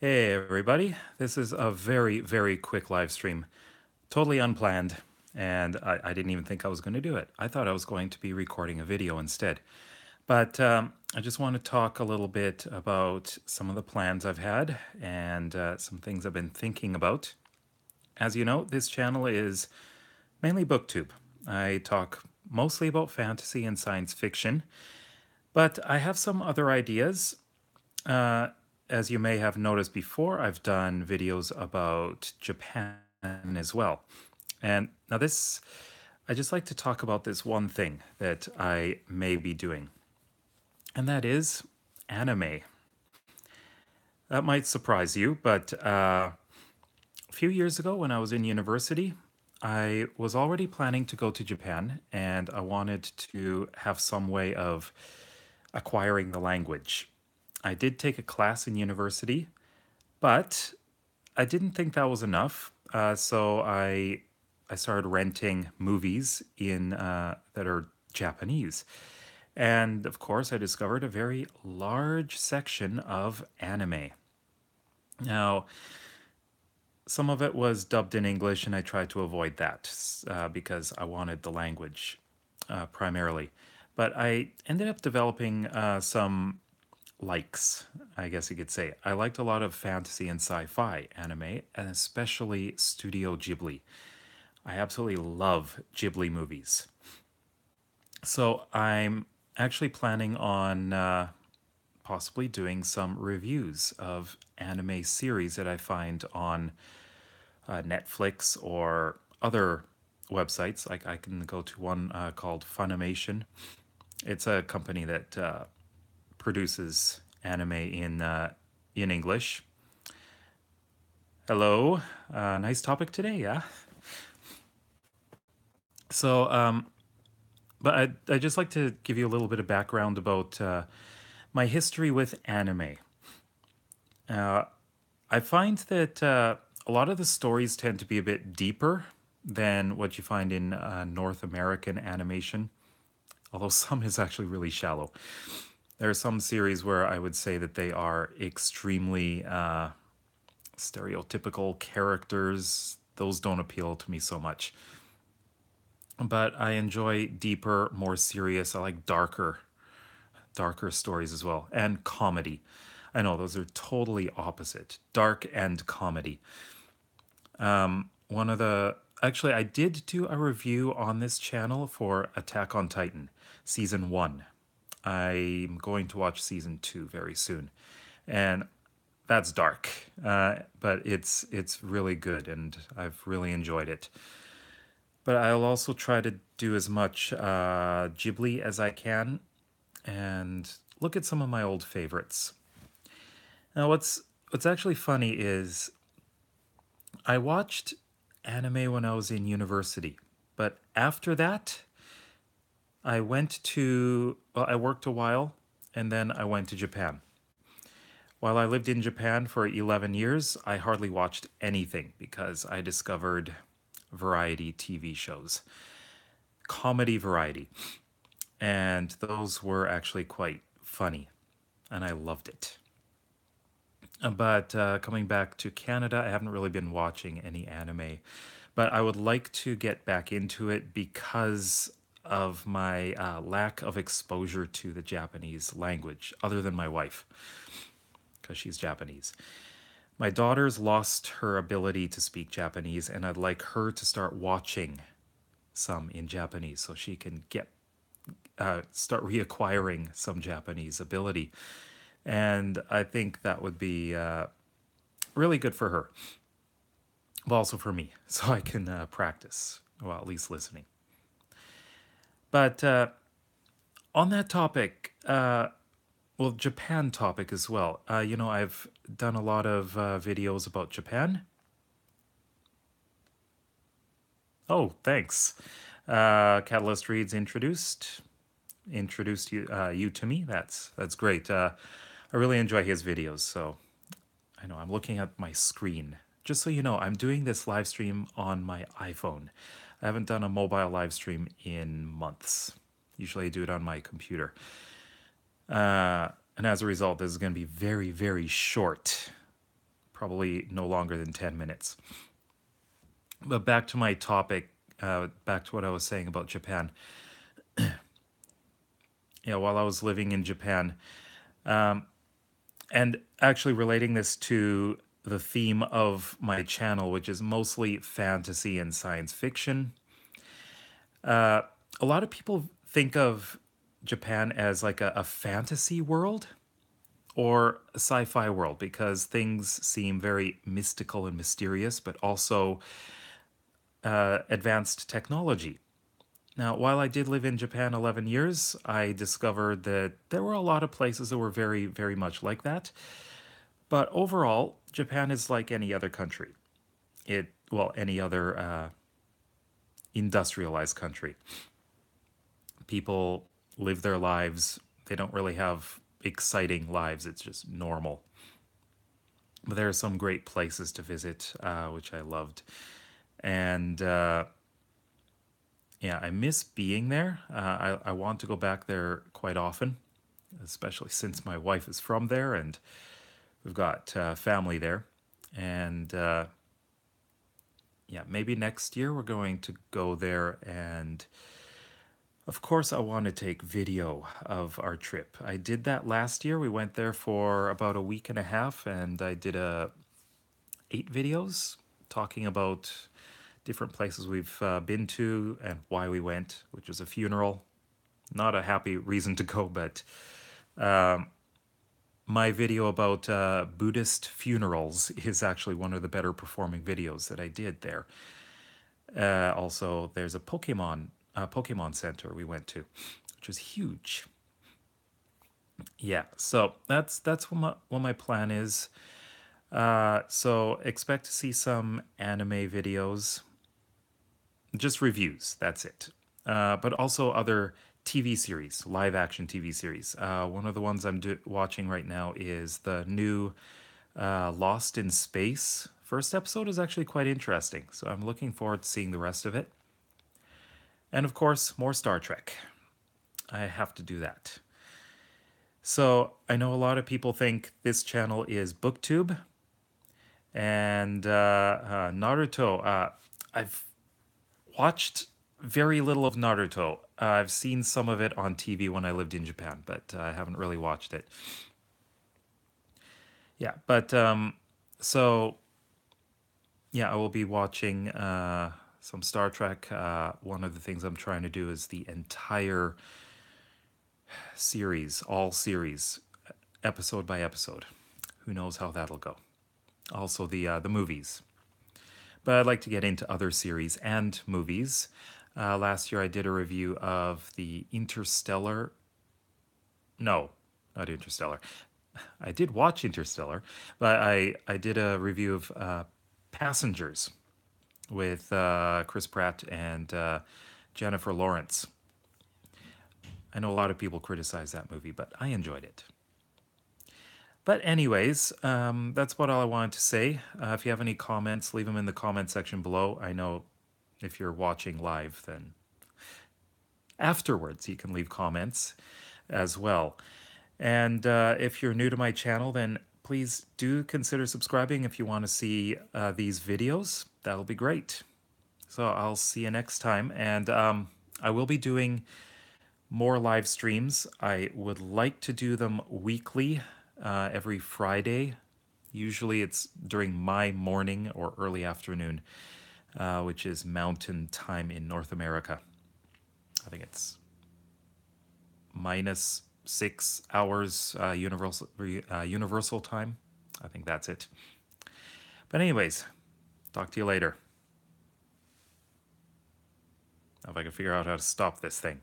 Hey everybody, this is a very quick live stream. Totally unplanned, and I didn't even think I was going to do it. I thought I was going to be recording a video instead. But I just want to talk a little bit about some of the plans I've had and some things I've been thinking about. As you know, this channel is mainly booktube. I talk mostly about fantasy and science fiction, but I have some other ideas. Uh, as you may have noticed before, I've done videos about Japan as well. And now, I just like to talk about this one thing that I may be doing, and that is anime. That might surprise you, but a few years ago when I was in university, I was already planning to go to Japan, and I wanted to have some way of acquiring the language. I did take a class in university, but I didn't think that was enough. So I started renting movies in that are Japanese, and of course I discovered a very large section of anime. Now, some of it was dubbed in English, and I tried to avoid that because I wanted the language primarily. But I ended up developing some likes, I guess you could say. I liked a lot of fantasy and sci-fi anime, and especially Studio Ghibli. I absolutely love Ghibli movies. So I'm actually planning on possibly doing some reviews of anime series that I find on Netflix or other websites. Like I can go to one called Funimation. It's a company that produces anime in English. Hello, nice topic today, yeah. So, but I just like to give you a little bit of background about my history with anime. Uh, I find that a lot of the stories tend to be a bit deeper than what you find in North American animation, although some is actually really shallow. There are some series where I would say that they are extremely stereotypical characters. Those don't appeal to me so much. But I enjoy deeper, more serious, I like darker stories as well, and comedy. I know those are totally opposite, dark and comedy. One of the Actually, I did do a review on this channel for Attack on Titan season 1. I'm going to watch season 2 very soon. And that's dark, but it's really good, and I've really enjoyed it. But I'll also try to do as much Ghibli as I can and look at some of my old favorites. Now, what's actually funny is I watched anime when I was in university, but after that, I worked a while, and then I went to Japan. While I lived in Japan for 11 years, I hardly watched anything because I discovered variety TV shows, comedy variety, and those were actually quite funny, and I loved it. But coming back to Canada, I haven't really been watching any anime, but I would like to get back into it because of my lack of exposure to the Japanese language, other than my wife, because she's Japanese. My daughter's lost her ability to speak Japanese, and I'd like her to start watching some in Japanese so she can get start reacquiring some Japanese ability. And I think that would be really good for her, but also for me, so I can practice, well, at least listening. But on that topic, well, Japan topic as well. I've done a lot of videos about Japan. Oh, thanks. Catalyst Reads introduced you to me. That's great. I really enjoy his videos. So I know I'm looking at my screen. Just so you know, I'm doing this live stream on my iPhone. I haven't done a mobile live stream in months. Usually I do it on my computer. And as a result, this is going to be very short. probably no longer than 10 minutes. But back to my topic, back to what I was saying about Japan. Yeah, while I was living in Japan, and actually relating this to the theme of my channel, which is mostly fantasy and science fiction, a lot of people think of Japan as like a fantasy world or a sci-fi world because things seem very mystical and mysterious, but also advanced technology. Now, while I did live in Japan 11 years, I discovered that there were a lot of places that were very, very much like that. But overall, Japan is like any other country. Any other industrialized country. People live their lives. They don't really have exciting lives. It's just normal. But there are some great places to visit, which I loved. And yeah, I miss being there. I want to go back there quite often, especially since my wife is from there and we've got family there. And yeah, maybe next year we're going to go there. And of course, I want to take video of our trip. I did that last year. We went there for about a week and a half, and I did 8 videos talking about different places we've been to and why we went, which was a funeral. Not a happy reason to go, but my video about Buddhist funerals is actually one of the better performing videos that I did there. Also, there's a Pokemon Center we went to, which was huge. Yeah, so that's what my plan is. So expect to see some anime videos, just reviews. That's it. But also other TV series, live action TV series. One of the ones I'm watching right now is the new Lost in Space. First episode is actually quite interesting, so I'm looking forward to seeing the rest of it. And of course, more Star Trek. I have to do that. So I know a lot of people think this channel is BookTube and Naruto. I've watched very little of Naruto. I've seen some of it on TV when I lived in Japan, but I haven't really watched it. Yeah, but so yeah, I will be watching some Star Trek. One of the things I'm trying to do is the entire series, all series, episode by episode. Who knows how that'll go? Also the movies. But I'd like to get into other series and movies. Last year I did a review of the Interstellar. No, not Interstellar. I did watch Interstellar, but I did a review of Passengers with Chris Pratt and Jennifer Lawrence. I know a lot of people criticize that movie, but I enjoyed it. But anyways, that's what all I wanted to say. If you have any comments, leave them in the comment section below. I know if you're watching live, then afterwards you can leave comments as well. And if you're new to my channel, then please do consider subscribing if you want to see these videos. That'll be great. So I'll see you next time. And I will be doing more live streams. I would like to do them weekly, every Friday. Usually it's during my morning or early afternoon, which is mountain time in North America. I think it's -6 hours universal time. I think that's it. But anyways, talk to you later. If I can figure out how to stop this thing.